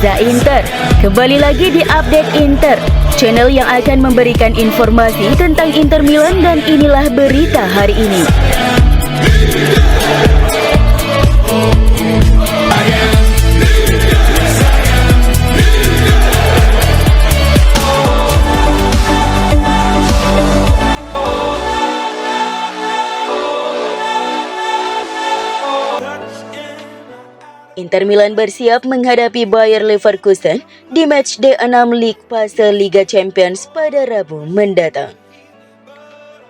Reza Inter. Kembali lagi di Update Inter, channel yang akan memberikan informasi tentang Inter Milan, dan inilah berita hari ini. Inter Milan bersiap menghadapi Bayer Leverkusen di matchday 6 League fase Liga Champions pada Rabu mendatang.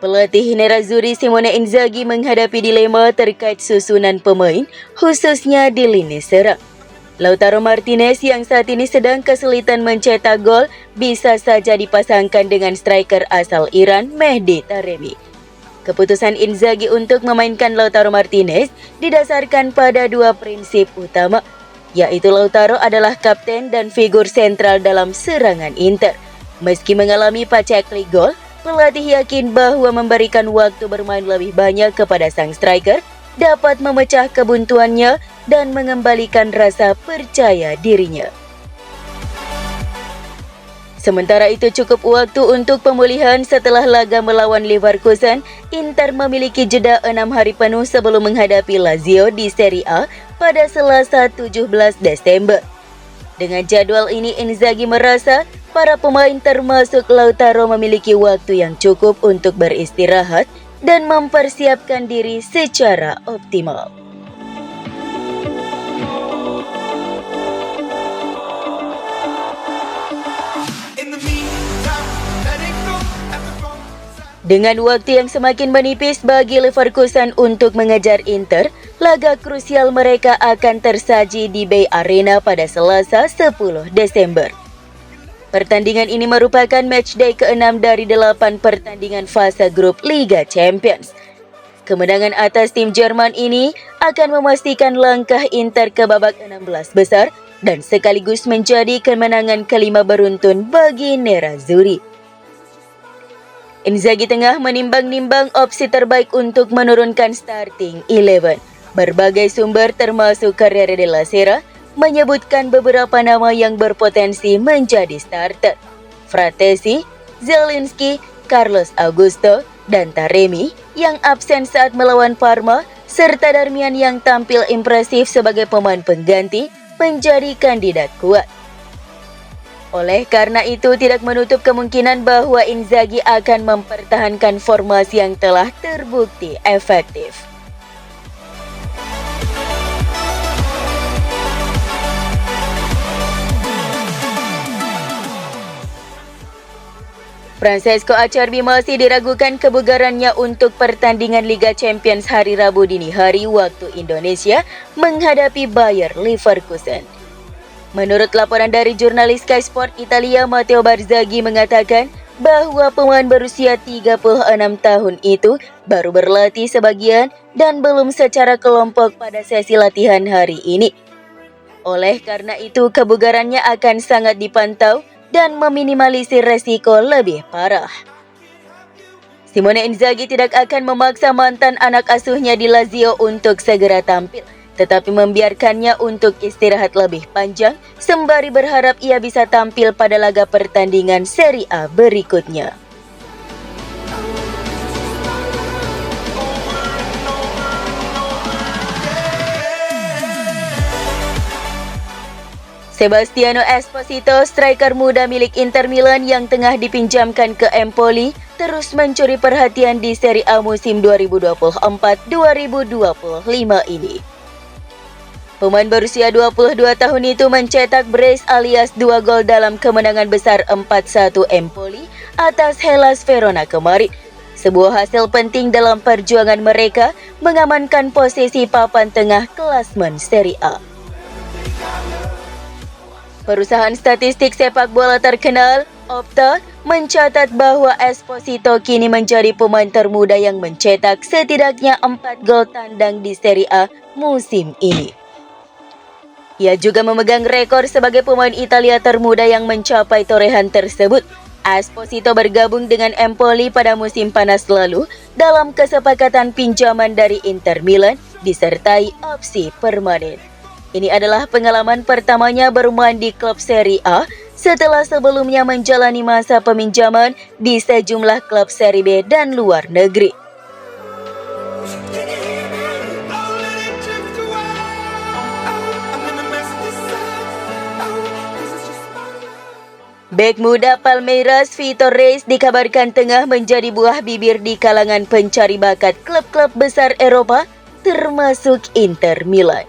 Pelatih Nerazzurri Simone Inzaghi menghadapi dilema terkait susunan pemain, khususnya di lini serang. Lautaro Martinez yang saat ini sedang kesulitan mencetak gol bisa saja dipasangkan dengan striker asal Iran Mehdi Taremi. Keputusan Inzaghi untuk memainkan Lautaro Martinez didasarkan pada dua prinsip utama, yaitu Lautaro adalah kapten dan figur sentral dalam serangan Inter. Meski mengalami paceklik gol, pelatih yakin bahwa memberikan waktu bermain lebih banyak kepada sang striker dapat memecah kebuntuannya dan mengembalikan rasa percaya dirinya. Sementara itu cukup waktu untuk pemulihan setelah laga melawan Leverkusen. Inter memiliki jeda 6 hari penuh sebelum menghadapi Lazio di Serie A pada Selasa 17 Desember. Dengan jadwal ini, Inzaghi merasa para pemain termasuk Lautaro memiliki waktu yang cukup untuk beristirahat dan mempersiapkan diri secara optimal. Dengan waktu yang semakin menipis bagi Leverkusen untuk mengejar Inter, laga krusial mereka akan tersaji di Bay Arena pada Selasa 10 Desember. Pertandingan ini merupakan matchday ke-6 dari 8 pertandingan fase grup Liga Champions. Kemenangan atas tim Jerman ini akan memastikan langkah Inter ke babak 16 besar dan sekaligus menjadi kemenangan kelima beruntun bagi Nerazzurri. Inzaghi tengah menimbang-nimbang opsi terbaik untuk menurunkan starting 11. Berbagai sumber termasuk Corriere della Sera menyebutkan beberapa nama yang berpotensi menjadi starter. Fratesi, Zielinski, Carlos Augusto, dan Taremi yang absen saat melawan Parma, serta Darmian yang tampil impresif sebagai pemain pengganti menjadi kandidat kuat. Oleh karena itu, tidak menutup kemungkinan bahwa Inzaghi akan mempertahankan formasi yang telah terbukti efektif. Francesco Acerbi masih diragukan kebugarannya untuk pertandingan Liga Champions hari Rabu dini hari waktu Indonesia menghadapi Bayer Leverkusen. Menurut laporan dari jurnalis Sky Sport Italia, Matteo Barzaghi mengatakan bahwa pemain berusia 36 tahun itu baru berlatih sebagian dan belum secara kelompok pada sesi latihan hari ini. Oleh karena itu, kebugarannya akan sangat dipantau dan meminimalisir resiko lebih parah. Simone Inzaghi tidak akan memaksa mantan anak asuhnya di Lazio untuk segera tampil, tetapi membiarkannya untuk istirahat lebih panjang sembari berharap ia bisa tampil pada laga pertandingan Serie A berikutnya. Sebastiano Esposito, striker muda milik Inter Milan yang tengah dipinjamkan ke Empoli, terus mencuri perhatian di Serie A musim 2024-2025 ini. Pemain berusia 22 tahun itu mencetak brace alias 2 gol dalam kemenangan besar 4-1 Empoli atas Hellas Verona kemarin. Sebuah hasil penting dalam perjuangan mereka mengamankan posisi papan tengah klasmen Serie A. Perusahaan statistik sepak bola terkenal, Opta, mencatat bahwa Esposito kini menjadi pemain termuda yang mencetak setidaknya 4 gol tandang di Serie A musim ini. Ia juga memegang rekor sebagai pemain Italia termuda yang mencapai torehan tersebut. Esposito bergabung dengan Empoli pada musim panas lalu dalam kesepakatan pinjaman dari Inter Milan disertai opsi permanen. Ini adalah pengalaman pertamanya bermain di klub Serie A setelah sebelumnya menjalani masa peminjaman di sejumlah klub Serie B dan luar negeri. Bek muda Palmeiras Vitor Reis dikabarkan tengah menjadi buah bibir di kalangan pencari bakat klub-klub besar Eropa, termasuk Inter Milan.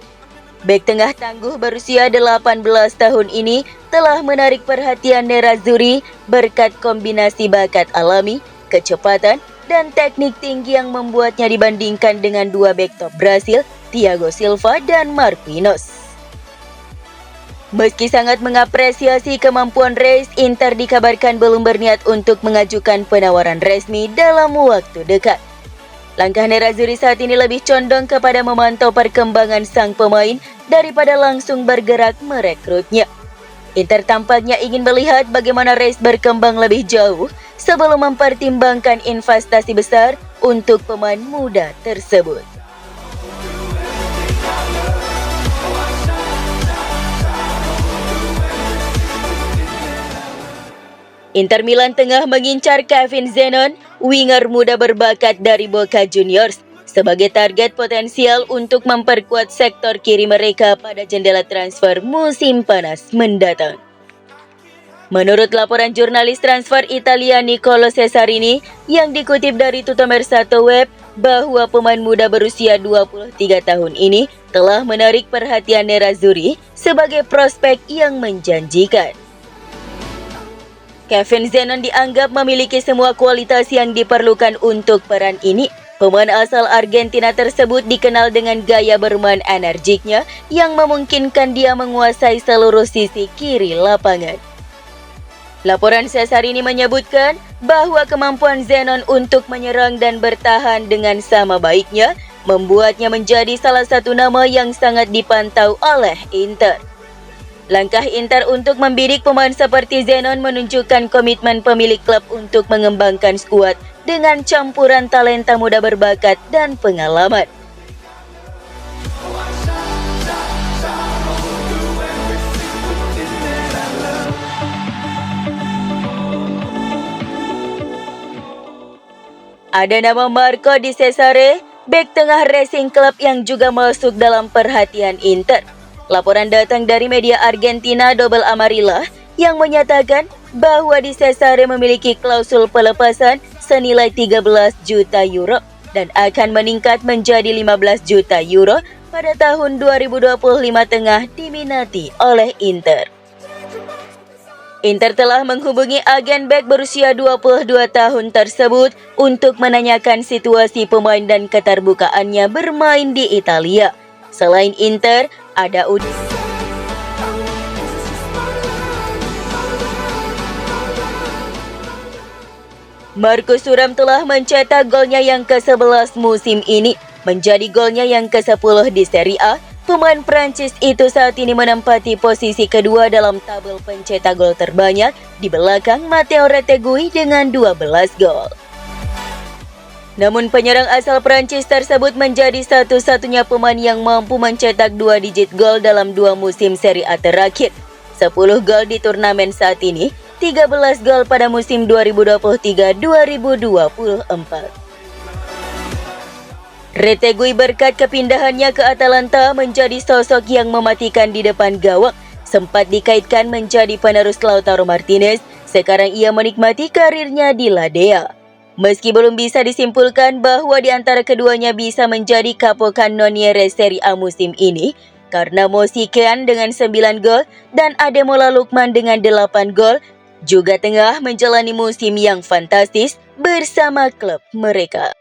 Bek tengah tangguh berusia 18 tahun ini telah menarik perhatian Nerazzurri berkat kombinasi bakat alami, kecepatan, dan teknik tinggi yang membuatnya dibandingkan dengan dua bek top Brasil, Thiago Silva dan Marquinhos. Meski sangat mengapresiasi kemampuan Reis, Inter dikabarkan belum berniat untuk mengajukan penawaran resmi dalam waktu dekat. Langkah Nerazzurri saat ini lebih condong kepada memantau perkembangan sang pemain daripada langsung bergerak merekrutnya. Inter tampaknya ingin melihat bagaimana Reis berkembang lebih jauh sebelum mempertimbangkan investasi besar untuk pemain muda tersebut. Inter Milan tengah mengincar Kevin Zenon, winger muda berbakat dari Boca Juniors, sebagai target potensial untuk memperkuat sektor kiri mereka pada jendela transfer musim panas mendatang. Menurut laporan jurnalis transfer Italia Nicolo Cesarini yang dikutip dari Tutto Mercato Web, bahwa pemain muda berusia 23 tahun ini telah menarik perhatian Nerazzurri sebagai prospek yang menjanjikan. Kevin Zenon dianggap memiliki semua kualitas yang diperlukan untuk peran ini. Pemain asal Argentina tersebut dikenal dengan gaya bermain energiknya yang memungkinkan dia menguasai seluruh sisi kiri lapangan. Laporan Cesarini menyebutkan bahwa kemampuan Zenon untuk menyerang dan bertahan dengan sama baiknya membuatnya menjadi salah satu nama yang sangat dipantau oleh Inter. Langkah Inter untuk membidik pemain seperti Zenon menunjukkan komitmen pemilik klub untuk mengembangkan skuad dengan campuran talenta muda berbakat dan pengalaman. Ada nama Marco Di Cesare, bek tengah Racing Club yang juga masuk dalam perhatian Inter. Laporan datang dari media Argentina Double Amarilla yang menyatakan bahwa Di Cesare memiliki klausul pelepasan senilai 13 juta euro dan akan meningkat menjadi 15 juta euro pada tahun 2025 tengah diminati oleh Inter. Inter telah menghubungi agen bek berusia 22 tahun tersebut untuk menanyakan situasi pemain dan keterbukaannya bermain di Italia. Selain Inter, ada Marcus Thuram telah mencetak golnya yang ke-11 musim ini, menjadi golnya yang ke-10 di Serie A. Pemain Prancis itu saat ini menempati posisi kedua dalam tabel pencetak gol terbanyak di belakang Matteo Retegui dengan 12 gol. Namun penyerang asal Prancis tersebut menjadi satu-satunya pemain yang mampu mencetak 2 digit gol dalam 2 musim Serie A terakhir. 10 gol di turnamen saat ini, 13 gol pada musim 2023-2024. Retegui berkat kepindahannya ke Atalanta menjadi sosok yang mematikan di depan gawang. Sempat dikaitkan menjadi penerus Lautaro Martinez, sekarang ia menikmati karirnya di Ladea. Meski belum bisa disimpulkan bahwa di antara keduanya bisa menjadi capocannoniere Serie A musim ini, karena Mosi Kean dengan 9 gol dan Ademola Lookman dengan 8 gol, juga tengah menjalani musim yang fantastis bersama klub mereka.